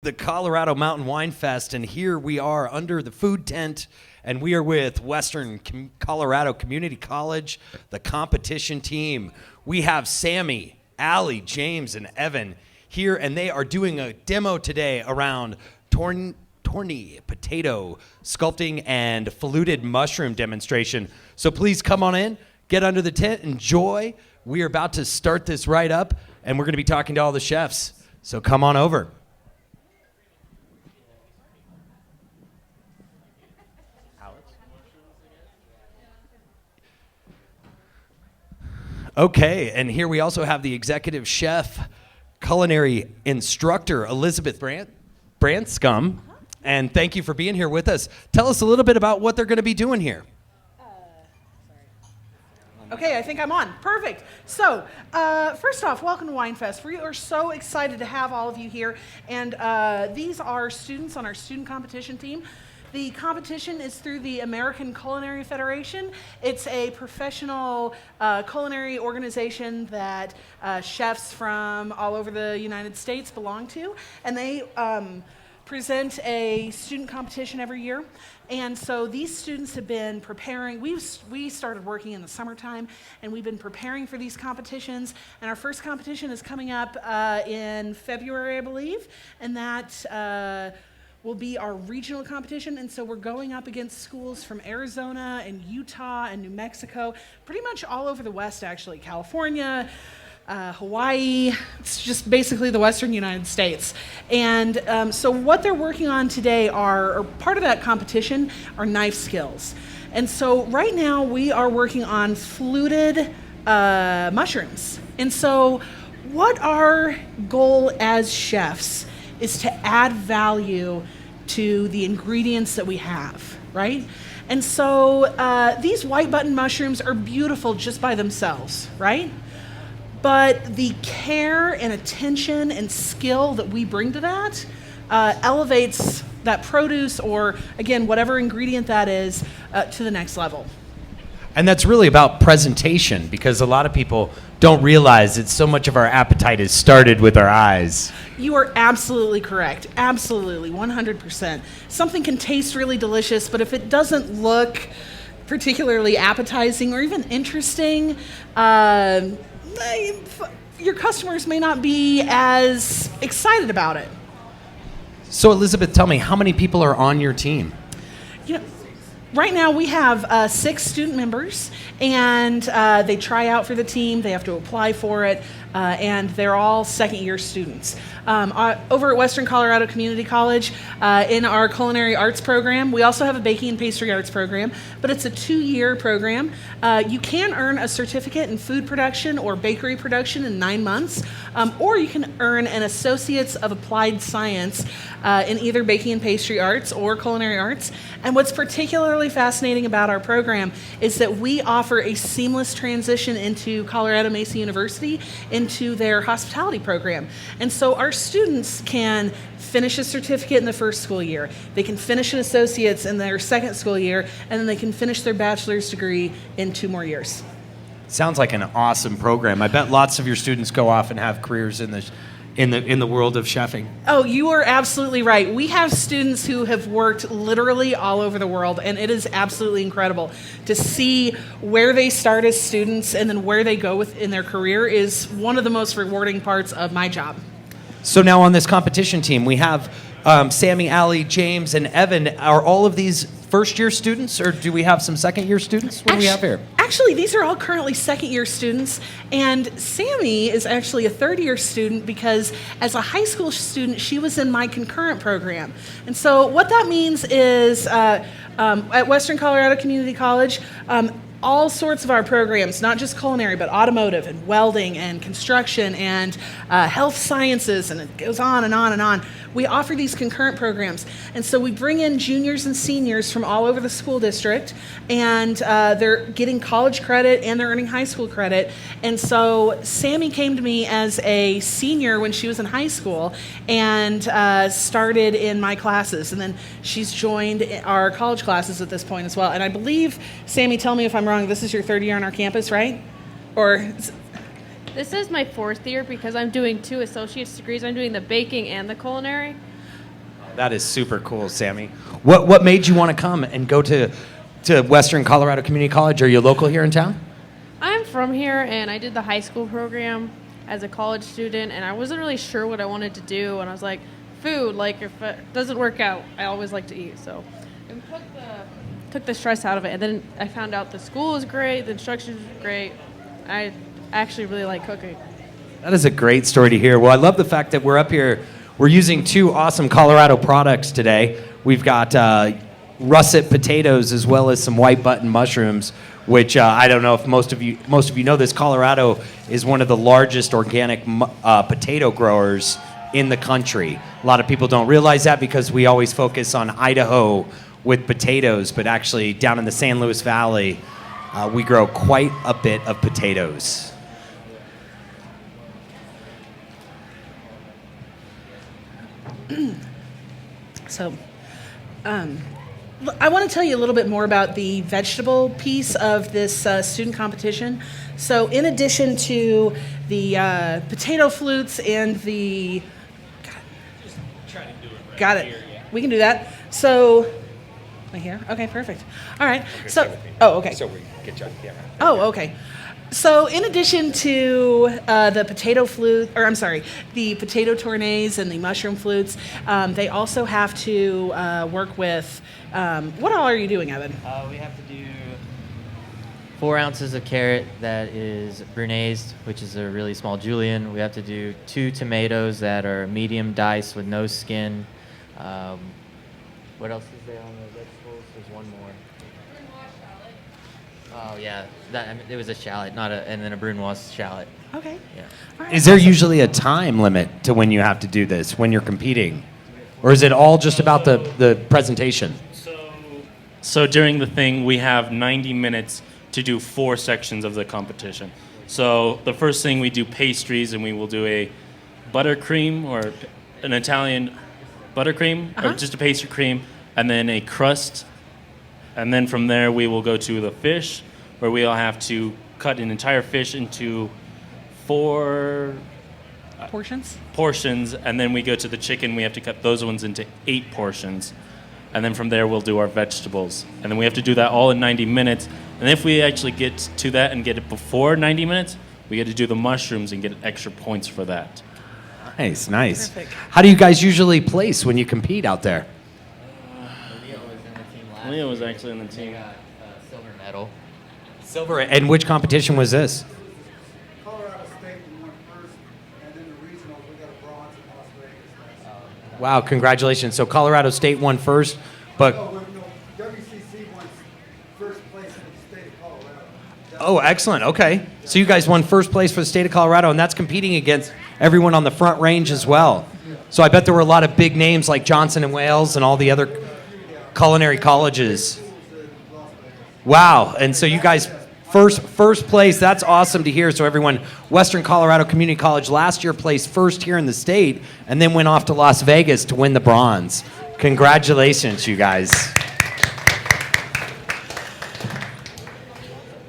The Colorado Mountain Wine Fest, and here we are under the food tent, and we are with Colorado Community College, the competition team. We have Sammy, Allie, James, and Evan here, and they are doing a demo today around Tourne potato sculpting and fluted mushroom demonstration. So please come on in, get under the tent, enjoy. We are about to start this right up, and we're going to be talking to all the chefs. So come on over. Okay, and here we also have the executive chef, culinary instructor, Elizabeth Branscum. And thank you for being here with us. Tell us a little bit about what they're going to be doing here. Okay, I think I'm on. Perfect. So, first off, welcome to Wine Fest. We are so excited to have all of you here. And these are students on our student competition team. The competition is through the American Culinary Federation. It's a professional culinary organization that chefs from all over the United States belong to. And they present a student competition every year. And so these students have been preparing. We started working in the summertime, and we've been preparing for these competitions. And our first competition is coming up in February, I believe. And that will be our regional competition. And so we're going up against schools from Arizona and Utah and New Mexico, pretty much all over the West, actually. California, Hawaii, it's just basically the Western United States. And so what they're working on today or part of that competition are knife skills. And so right now we are working on fluted mushrooms. And so what our goal as chefs is to add value to the ingredients that we have, right? And so these white button mushrooms are beautiful just by themselves, right? But the care and attention and skill that we bring to that elevates that produce, or again, whatever ingredient that is, to the next level. And that's really about presentation, because a lot of people don't realize that so much of our appetite is started with our eyes. You are absolutely correct. Absolutely, 100%. Something can taste really delicious, but if it doesn't look particularly appetizing or even interesting, your customers may not be as excited about it. So Elizabeth, tell me, how many people are on your team? Right now we have 6 student members, and they try out for the team, they have to apply for it, and they're all second-year students. Over at Western Colorado Community College, in our culinary arts program, we also have a baking and pastry arts program, but it's a 2-year program. You can earn a certificate in food production or bakery production in 9 months, or you can earn an Associates of Applied Science in either baking and pastry arts or culinary arts. And what's particularly fascinating about our program is that we offer a seamless transition into Colorado Mesa University into their hospitality program. And so our students can finish a certificate in the first school year, they can finish an associate's in their second school year, and then they can finish their bachelor's degree in 2 more years. Sounds like an awesome program. I bet lots of your students go off and have careers in the world of chefing. Oh, you are absolutely right. We have students who have worked literally all over the world, and it is absolutely incredible to see where they start as students and then where they go in their career is one of the most rewarding parts of my job. So now on this competition team, we have Sammy, Allie, James, and Evan. Are all of these first-year students, or do we have some second-year students? What do we have here? Actually, these are all currently second-year students, and Sammy is actually a third-year student because as a high school student, she was in my concurrent program. And so what that means is at Western Colorado Community College, all sorts of our programs, not just culinary, but automotive and welding and construction and health sciences, and it goes on and on and on. We offer these concurrent programs. And so we bring in juniors and seniors from all over the school district, and they're getting college credit and they're earning high school credit. And so Sammy came to me as a senior when she was in high school and started in my classes. And then she's joined our college classes at this point as well. And I believe, Sammy, tell me if I'm wrong, this is your 3rd year on our campus, right? Or This is my 4th year because I'm doing 2 associate's degrees. I'm doing the baking and the culinary. That is super cool, Sammy. What made you want to come and go to Western Colorado Community College? Are you local here in town? I'm from here, and I did the high school program as a college student, and I wasn't really sure what I wanted to do, and I was like, food, like if it doesn't work out, I always like to eat, so it took the stress out of it. And then I found out the school is great, the instruction is great. I actually really like cooking. That is a great story to hear. Well, I love the fact that we're up here. We're using 2 awesome Colorado products today. We've got russet potatoes as well as some white button mushrooms, which I don't know if most of you know this. Colorado is one of the largest organic potato growers in the country. A lot of people don't realize that because we always focus on Idaho with potatoes, but actually down in the San Luis Valley, we grow quite a bit of potatoes. So, I want to tell you a little bit more about the vegetable piece of this student competition. So, in addition to the potato flutes and the... Got it. We can do that. So, right here? Okay, perfect. All right. So, okay. So we get you on camera. Oh, okay. So, in addition to the potato flute, or I'm sorry, the potato tournées and the mushroom flutes, they also have to work with. What all are you doing, Evan? We have to do 4 ounces of carrot that is brunaised, which is a really small julienne. We have to do 2 tomatoes that are medium diced with no skin. What else is there on the vegetables? There's one more. Oh yeah, it was a shallot, and then a brunoise shallot. Okay. Yeah. All right. Is there usually a time limit to when you have to do this, when you're competing? Or is it all just about the presentation? So during the thing, we have 90 minutes to do 4 sections of the competition. So the first thing, we do pastries, and we will do a buttercream or an Italian buttercream, or just a pastry cream, and then a crust. And then from there, we will go to the fish, where we'll have to cut an entire fish into 4 portions, and then we go to the chicken. We have to cut those ones into 8 portions. And then from there, we'll do our vegetables. And then we have to do that all in 90 minutes. And if we actually get to that and get it before 90 minutes, we get to do the mushrooms and get extra points for that. Nice. Perfect. How do you guys usually place when you compete out there? Leo was actually on the team. Got silver medal. Silver. And which competition was this? Colorado State won first, and then the regionals, we got a bronze in Las Vegas. Wow, congratulations. So Colorado State won first, but No, WCCC won first place in the state of Colorado. oh, excellent. Okay. So you guys won first place for the state of Colorado, and that's competing against everyone on the Front Range as well. So I bet there were a lot of big names like Johnson and Wales and all the other culinary colleges. Wow. And so you guys first place. That's awesome to hear. So everyone, Western Colorado Community College last year placed first here in the state and then went off to Las Vegas to win the bronze. Congratulations, you guys.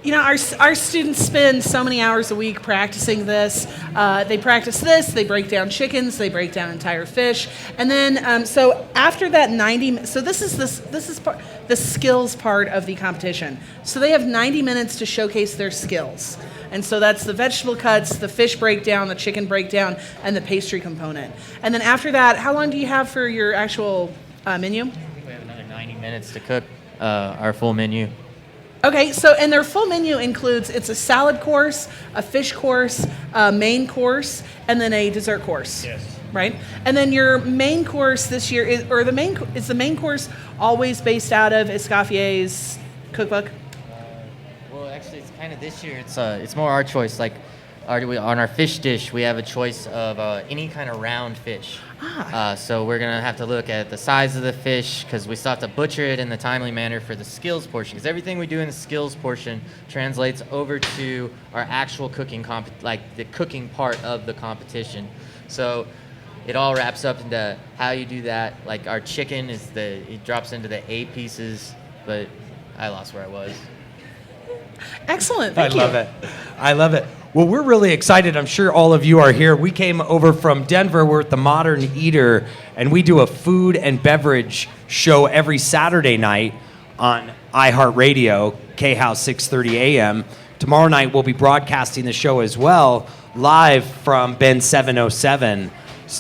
You know, our students spend so many hours a week practicing this. They practice this, they break down chickens, they break down entire fish. And then, so after that 90, so this is the skills part of the competition. So they have 90 minutes to showcase their skills. And so that's the vegetable cuts, the fish breakdown, the chicken breakdown, and the pastry component. And then after that, how long do you have for your actual menu? We have another 90 minutes to cook our full menu. Okay, so and their full menu includes, it's a salad course, a fish course, a main course, and then a dessert course. Yes. Right? And then your main course this year is the main course always based out of Escoffier's cookbook? Well, actually, it's kind of this year. It's more our choice. Like, on our fish dish, we have a choice of any kind of round fish. So we're gonna have to look at the size of the fish because we still have to butcher it in the timely manner for the skills portion. Because everything we do in the skills portion translates over to our actual cooking like the cooking part of the competition. So it all wraps up into how you do that. Like our chicken it drops into the 8 pieces, but I lost where I was. Excellent. Thank you. I love it. Well, we're really excited. I'm sure all of you are here. We came over from Denver. We're at the Modern Eater, and we do a food and beverage show every Saturday night on iHeartRadio, K-House 6:30 a.m. Tomorrow night, we'll be broadcasting the show as well, live from Ben 707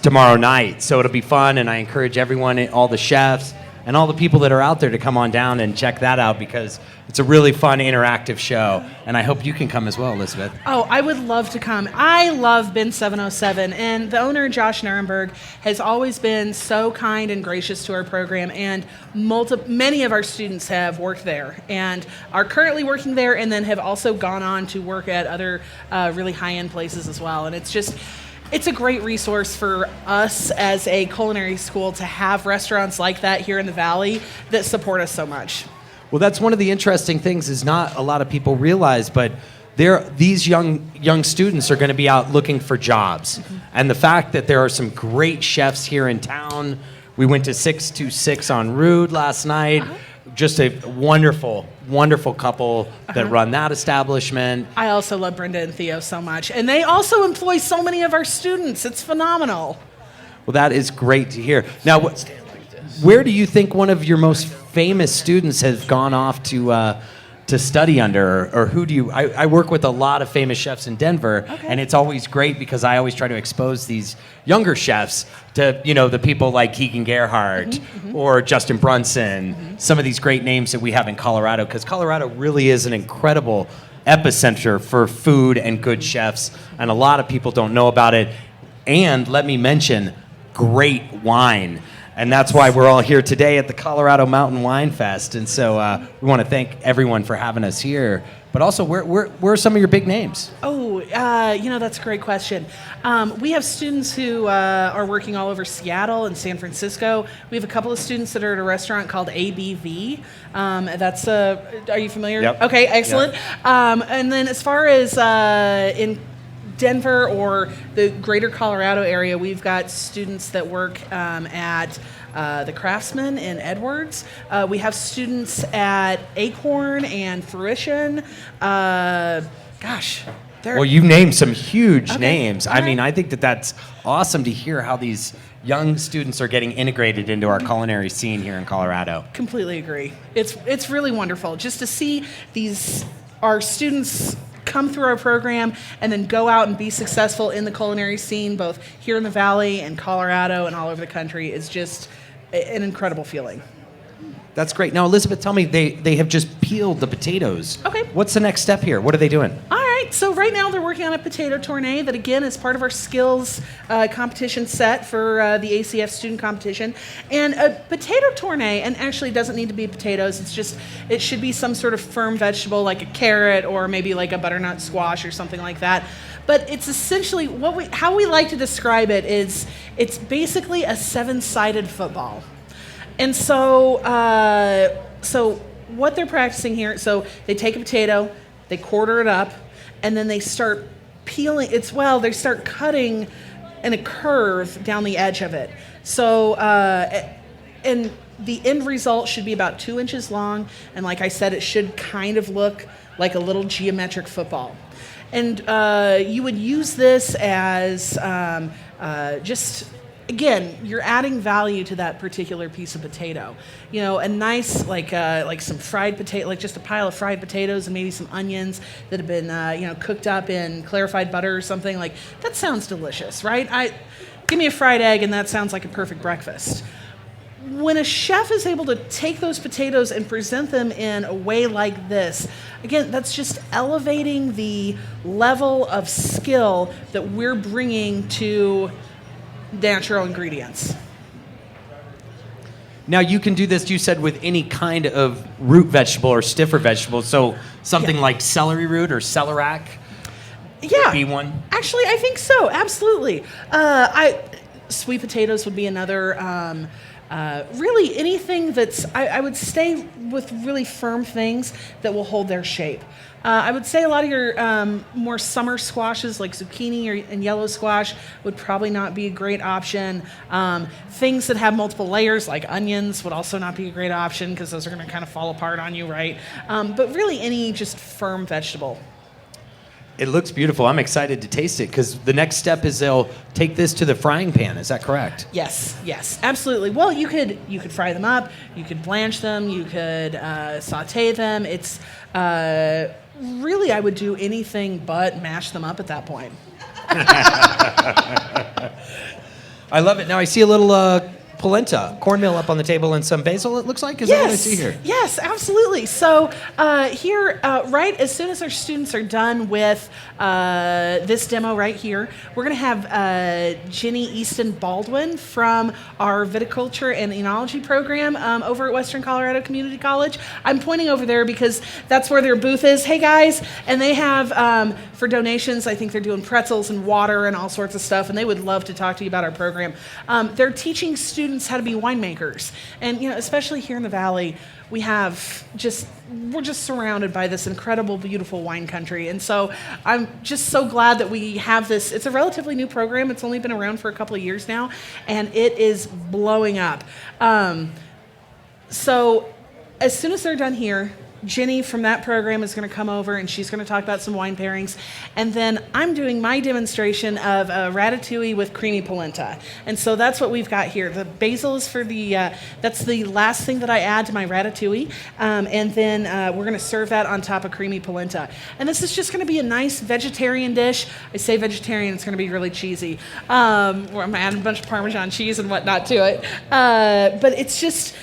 tomorrow night. So it'll be fun, and I encourage everyone, all the chefs, and all the people that are out there to come on down and check that out because it's a really fun, interactive show. And I hope you can come as well, Elizabeth. Oh, I would love to come. I love Bin 707, and the owner, Josh Nirenberg, has always been so kind and gracious to our program, and many of our students have worked there and are currently working there and then have also gone on to work at other really high-end places as well. And it's a great resource for us as a culinary school to have restaurants like that here in the Valley that support us so much. Well, that's one of the interesting things is not a lot of people realize, but these young students are going to be out looking for jobs. Mm-hmm. And the fact that there are some great chefs here in town. We went to 626 on Rood last night. Uh-huh. Just a wonderful, wonderful couple that run that establishment. I also love Brenda and Theo so much. And they also employ so many of our students. It's phenomenal. Well, that is great to hear. Now, where do you think one of your most famous students has gone off to study under, or who do you? I work with a lot of famous chefs in Denver, and it's always great because I always try to expose these younger chefs to the people like Keegan Gerhardt or Justin Brunson, some of these great names that we have in Colorado, because Colorado really is an incredible epicenter for food and good chefs, and a lot of people don't know about it. And let me mention, great wine. And that's why we're all here today at the Colorado Mountain Wine Fest. And so we want to thank everyone for having us here. But also, where are some of your big names? Oh, that's a great question. We have students who are working all over Seattle and San Francisco. We have a couple of students that are at a restaurant called ABV. Are you familiar? Yep. Okay, excellent. Yep. And then as far as in Denver or the greater Colorado area, we've got students that work at the Craftsman in Edwards. We have students at Acorn and Fruition. Well, you named some huge names. I mean, I think that's awesome to hear how these young students are getting integrated into our culinary scene here in Colorado. Completely agree. It's really wonderful just to see our students come through our program and then go out and be successful in the culinary scene, both here in the Valley and Colorado and all over the country, is just an incredible feeling. That's great. Now, Elizabeth, tell me, they have just peeled the potatoes. Okay. What's the next step here? What are they doing? All right. So right now they're working on a potato tourne that, again, is part of our skills competition set for the ACF student competition. And a potato tourne, and actually it doesn't need to be potatoes. It should be some sort of firm vegetable like a carrot or maybe like a butternut squash or something like that. But it's essentially how we like to describe it is it's basically a 7-sided football. And so what they're practicing here, so they take a potato, they quarter it up, and then they start peeling. They start cutting in a curve down the edge of it. So, and the end result should be about 2 inches long, and like I said, it should kind of look like a little geometric football. And you would use this as again, you're adding value to that particular piece of potato. A nice like some fried potato, like just a pile of fried potatoes and maybe some onions that have been cooked up in clarified butter or something. Like that sounds delicious, right? Give me a fried egg and that sounds like a perfect breakfast. When a chef is able to take those potatoes and present them in a way like this, again, that's just elevating the level of skill that we're bringing to natural ingredients. Now, you can do this, you said, with any kind of root vegetable or stiffer vegetable. So something like celery root or celeriac? Yeah. Be one? Actually, I think so. Absolutely. Sweet potatoes would be another. Really anything I would stay with really firm things that will hold their shape. I would say a lot of your more summer squashes like zucchini and yellow squash would probably not be a great option. Things that have multiple layers like onions would also not be a great option because those are going to kind of fall apart on you, right? But really any just firm vegetable. It looks beautiful. I'm excited to taste it because the next step is they'll take this to the frying pan. Is that correct? Yes, absolutely. Well, you could fry them up, you could blanch them, you could saute them. It's really, I would do anything but mash them up at that point. I love it. Now I see a little polenta, cornmeal up on the table, and some basil, it looks like. Is that what I see here? Yes, absolutely. So here, right as soon as our students are done with this demo right here, we're going to have Jenny Easton Baldwin from our viticulture and enology program over at Western Colorado Community College. I'm pointing over there because that's where their booth is. Hey, guys. And they have, for donations, I think they're doing pretzels and water and all sorts of stuff, and they would love to talk to you about our program. They're teaching students how to be winemakers. And, especially here in the Valley, we're just surrounded by this incredible, beautiful wine country. And so I'm just so glad that we have this. It's a relatively new program. It's only been around for a couple of years now, and it is blowing up. So as soon as they're done here, Jenny from that program is going to come over and she's going to talk about some wine pairings. And then I'm doing my demonstration of ratatouille with creamy polenta. And so that's what we've got here. The basil is for that's the last thing that I add to my ratatouille. And then we're going to serve that on top of creamy polenta. And this is just going to be a nice vegetarian dish. I say vegetarian, it's going to be really cheesy. Where I'm adding a bunch of Parmesan cheese and whatnot to it. But it's just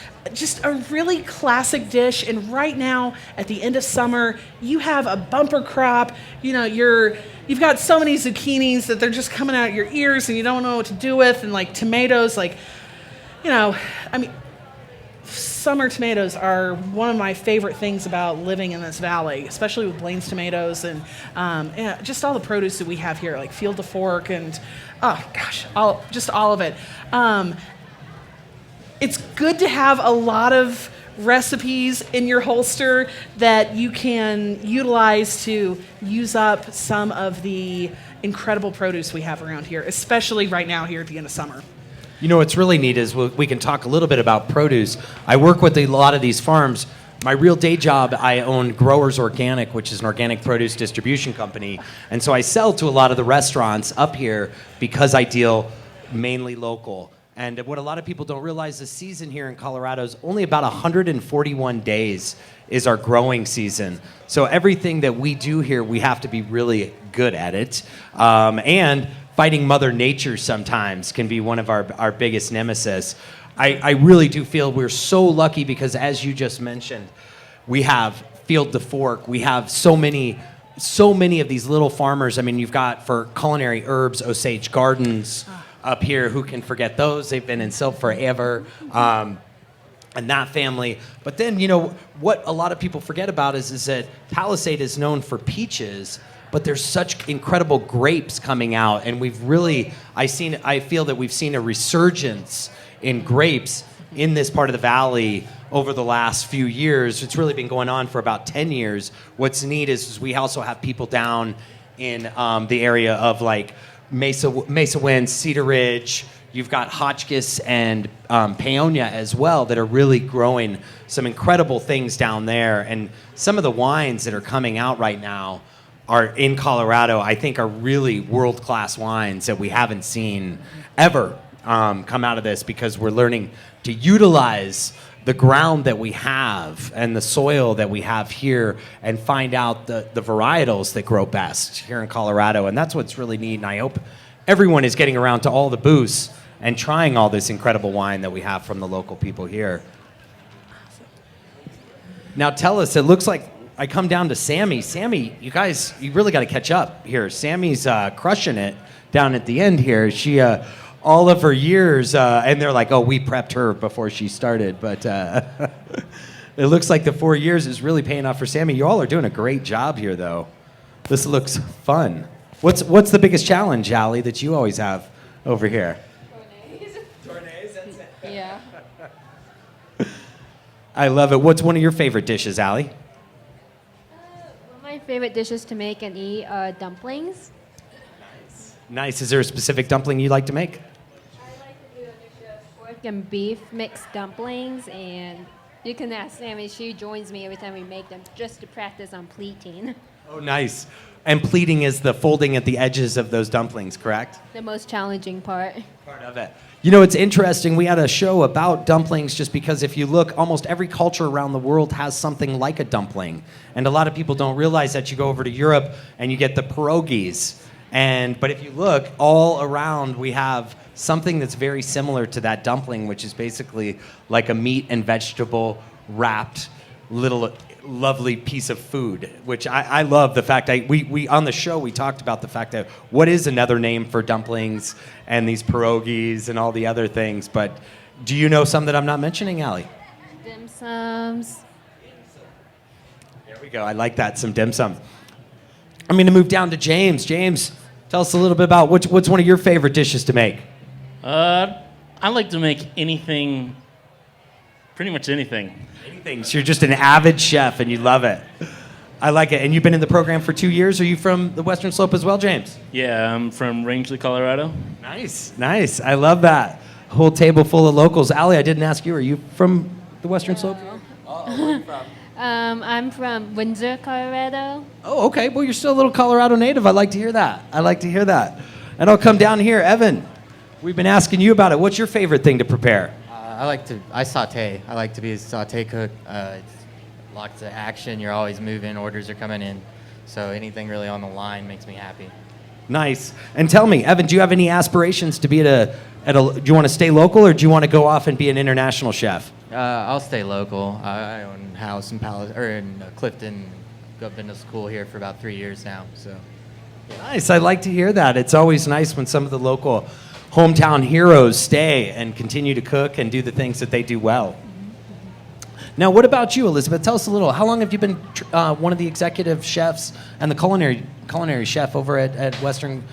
a really classic dish. And right now, at the end of summer, you have a bumper crop. You've got so many zucchinis that they're just coming out your ears, and you don't know what to do with. And like tomatoes, summer tomatoes are one of my favorite things about living in this valley, especially with Blaine's tomatoes and just all the produce that we have here, like Field to Fork and all of it. It's good to have a lot of recipes in your holster that you can utilize to use up some of the incredible produce we have around here, especially right now here at the end of summer. What's really neat is we can talk a little bit about produce. I work with a lot of these farms. My real day job, I own Growers Organic, which is an organic produce distribution company. And so I sell to a lot of the restaurants up here because I deal mainly local. And what a lot of people don't realize, the season here in Colorado is only about 141 days is our growing season. So everything that we do here, we have to be really good at it. And fighting Mother Nature sometimes can be one of our biggest nemesis. I really do feel we're so lucky because, as you just mentioned, we have Field to Fork. We have so many of these little farmers. I mean, you've got for culinary herbs, Osage Gardens up here. Who can forget those? They've been in Silk forever. And that family. But then, what a lot of people forget about is that Palisade is known for peaches, but there's such incredible grapes coming out. And I feel that we've seen a resurgence in grapes in this part of the valley over the last few years. It's really been going on for about 10 years. What's neat is we also have people down in the area of like Mesa Wind, Cedar Ridge. You've got Hotchkiss and Paonia as well that are really growing some incredible things down there. And some of the wines that are coming out right now are in Colorado, I think are really world-class wines that we haven't seen ever come out of this, because we're learning to utilize the ground that we have and the soil that we have here and find out the varietals that grow best here in Colorado. And that's what's really neat. And I hope everyone is getting around to all the booths and trying all this incredible wine that we have from the local people here. Now tell us, it looks like I come down to Sammy. Sammy, you guys, you really got to catch up here. Sammy's crushing it down at the end here. She, all of her years, and they're like, oh, we prepped her before she started. But it looks like the 4 years is really paying off for Sammy. You all are doing a great job here, though. This looks fun. What's the biggest challenge, Allie, that you always have over here? Tournes, that's it. Yeah. I love it. What's one of your favorite dishes, Allie? One of my favorite dishes to make and eat are dumplings. Nice. Is there a specific dumpling you like to make? I like to do a dish of pork and beef mixed dumplings, and you can ask Sammy. She joins me every time we make them just to practice on pleating. Oh, nice. And pleating is the folding at the edges of those dumplings, correct? The most challenging part. Part of it. You know, it's interesting. We had a show about dumplings just because if you look, almost every culture around the world has something like a dumpling. And a lot of people don't realize that. You go over to Europe and you get the pierogies. But if you look all around, we have something that's very similar to that dumpling, which is basically like a meat and vegetable wrapped little lovely piece of food, which I love the fact that we on the show we talked about the fact that what is another name for dumplings and these pierogies and all the other things. But do you know some that I'm not mentioning, Allie? Dim sums. There we go. I like that, some dim sum. I'm going to move down to James. James, tell us a little bit about what's one of your favorite dishes to make. I like to make anything, pretty much anything. Anything. So you're just an avid chef and you love it. I like it. And you've been in the program for 2 years. Are you from the Western Slope as well, James? Yeah, I'm from Rangeley, Colorado. Nice, nice. I love that. A whole table full of locals. Allie, I didn't ask you. Are you from the Western Slope? Oh, where are you from? I'm from Windsor, Colorado. Oh, okay. Well, you're still a little Colorado native. I like to hear that. I like to hear that. And I'll come down here. Evan, we've been asking you about it. What's your favorite thing to prepare? I saute. I like to be a saute cook. It's lots of action. You're always moving. Orders are coming in. So anything really on the line makes me happy. Nice. And tell me, Evan, do you have any aspirations to be do you want to stay local or do you want to go off and be an international chef? I'll stay local. I own a house in Clifton. I've been to school here for about 3 years now. So. Nice. I like to hear that. It's always nice when some of the local hometown heroes stay and continue to cook and do the things that they do well. Now, what about you, Elizabeth? Tell us a little. How long have you been one of the executive chefs and the culinary chef over at Western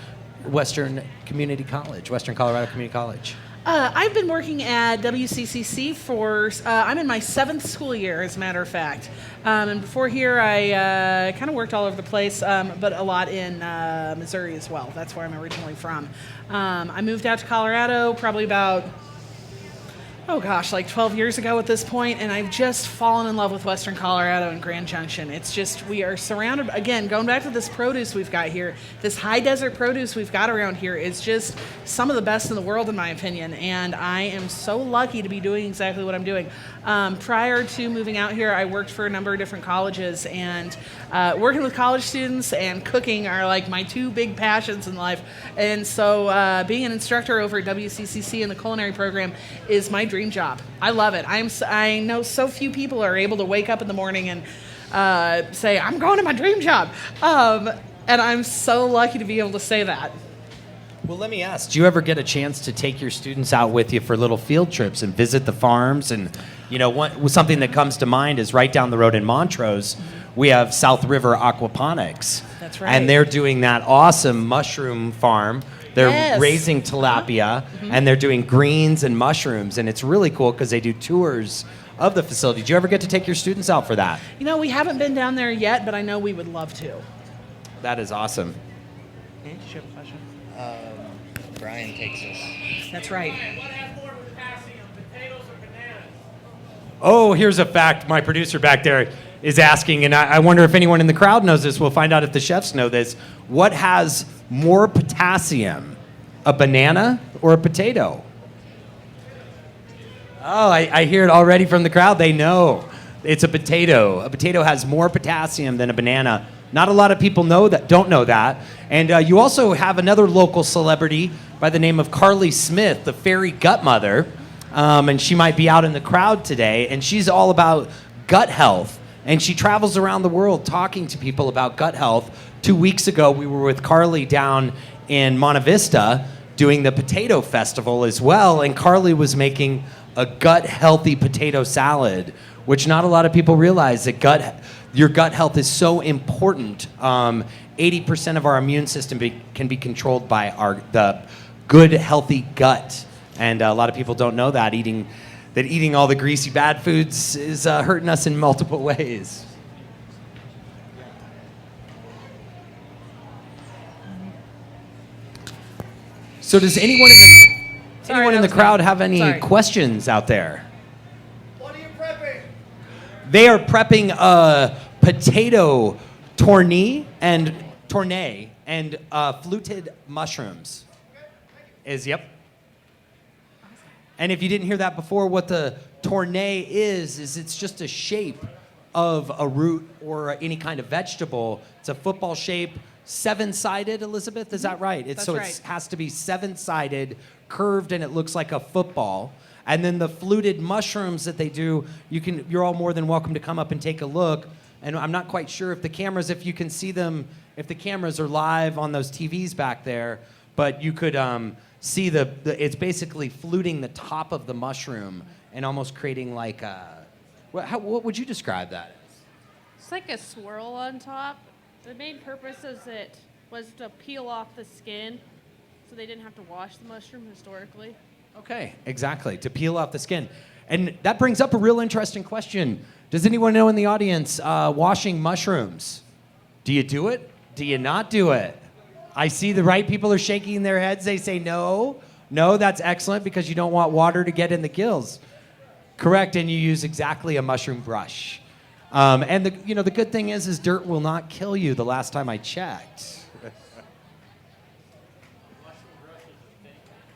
Community College, Western Colorado Community College? I've been working at WCCC for, I'm in my 7th school year, as a matter of fact. And before here, I kind of worked all over the place, but a lot in Missouri as well. That's where I'm originally from. I moved out to Colorado probably about, like 12 years ago at this point, and I've just fallen in love with Western Colorado and Grand Junction. It's just, we are surrounded, again, going back to this produce we've got here, this high desert produce we've got around here is just some of the best in the world, in my opinion, and I am so lucky to be doing exactly what I'm doing. Prior to moving out here, I worked for a number of different colleges, and working with college students and cooking are like my 2 big passions in life, and so being an instructor over at WCCC in the culinary program is my dream job. I love it. I know so few people are able to wake up in the morning and say, I'm going to my dream job. And I'm so lucky to be able to say that. Well, let me ask, do you ever get a chance to take your students out with you for little field trips and visit the farms? And, you know, something that comes to mind is right down the road in Montrose, we have South River Aquaponics. That's right. And they're doing that awesome mushroom farm. They're raising tilapia, and they're doing greens and mushrooms, and it's really cool because they do tours of the facility. Did you ever get to take your students out for that? You know, we haven't been down there yet, but I know we would love to. That is awesome. Did you have a question? Brian takes us. That's right. What has more potassium, potatoes or bananas? Oh, here's a fact my producer back there is asking, and I wonder if anyone in the crowd knows this. We'll find out if the chefs know this. What has more potassium, a banana or a potato? Oh, I hear it already from the crowd. They know. It's a potato. A potato has more potassium than a banana. Not a lot of people don't know that. And you also have another local celebrity by the name of Carly Smith, the fairy gut mother. And she might be out in the crowd today. And she's all about gut health. And she travels around the world talking to people about gut health. 2 weeks ago, we were with Carly down in Monte Vista doing the potato festival as well. And Carly was making a gut-healthy potato salad, which not a lot of people realize that your gut health is so important. 80% of our immune system can be controlled by the good, healthy gut. And a lot of people don't know that. Eating all the greasy, bad foods is hurting us in multiple ways. So does anyone in the crowd have any questions out there? What are you prepping? They are prepping a potato tourne, and Tourne, and fluted mushrooms is, yep. And if you didn't hear that before, what the Tourne is it's just a shape of a root or any kind of vegetable. It's a football shape, 7-sided, Elizabeth, is that right? That's so right. it has to be 7-sided, curved, and it looks like a football. And then the fluted mushrooms that they do, you're all more than welcome to come up and take a look. And I'm not quite sure if the cameras, if you can see them, if the cameras are live on those TVs back there, but you could see it's basically fluting the top of the mushroom and almost creating like what would you describe that as? It's like a swirl on top. The main purpose was to peel off the skin so they didn't have to wash the mushroom historically. Okay, exactly, to peel off the skin. And that brings up a real interesting question. Does anyone know in the audience washing mushrooms? Do you do it? Do you not do it? I see the right people are shaking their heads. They say no. No, that's excellent because you don't want water to get in the gills. Correct, and you use exactly a mushroom brush. And the good thing is dirt will not kill you the last time I checked.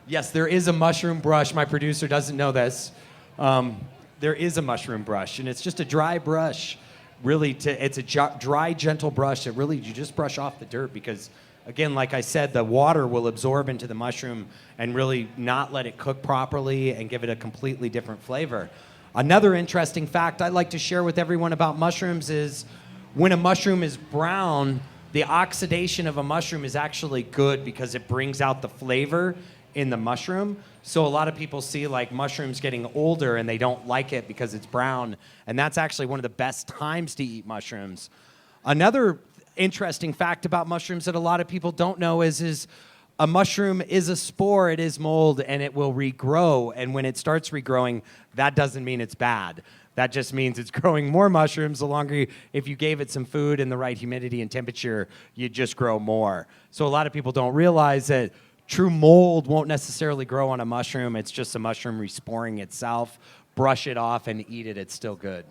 Yes, there is a mushroom brush. My producer doesn't know this. There is a mushroom brush, and it's just a dry brush. Really, it's a dry, gentle brush that really you just brush off the dirt because, again, like I said, the water will absorb into the mushroom and really not let it cook properly and give it a completely different flavor. Another interesting fact I'd like to share with everyone about mushrooms is when a mushroom is brown, the oxidation of a mushroom is actually good because it brings out the flavor in the mushroom. So a lot of people see like mushrooms getting older and they don't like it because it's brown, and that's actually one of the best times to eat mushrooms. Another interesting fact about mushrooms that a lot of people don't know is a mushroom is a spore, it is mold, and it will regrow, and when it starts regrowing, that doesn't mean it's bad. That just means it's growing more mushrooms. The longer if you gave it some food and the right humidity and temperature, you'd just grow more. So a lot of people don't realize that true mold won't necessarily grow on a mushroom. It's just a mushroom resporing itself. Brush it off and eat it. It's still good.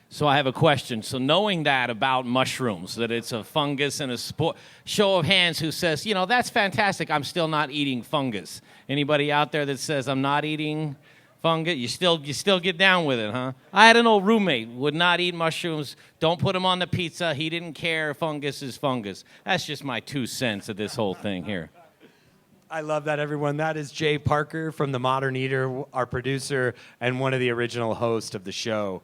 So I have a question. So knowing that about mushrooms, that it's a fungus and a spore, show of hands who says, that's fantastic. I'm still not eating fungus. Anybody out there that says I'm not eating fungus? You still get down with it, huh? I had an old roommate, would not eat mushrooms. Don't put them on the pizza. He didn't care. Fungus is fungus. That's just my 2 cents of this whole thing here. I love that, everyone. That is Jay Parker from The Modern Eater, our producer and one of the original hosts of the show.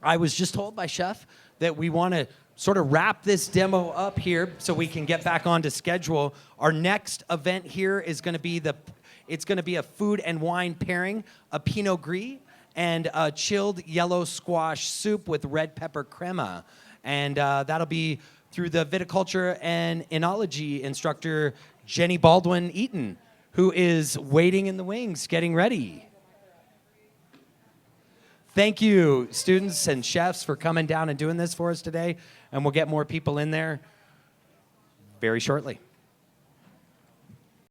I was just told by Chef that we want to sort of wrap this demo up here so we can get back onto schedule. Our next event here is going to be a food and wine pairing, a Pinot Gris and a chilled yellow squash soup with red pepper crema. And that'll be through the viticulture and enology instructor, Jenny Baldwin Eaton, who is waiting in the wings, getting ready. Thank you, students and chefs, for coming down and doing this for us today. And we'll get more people in there very shortly.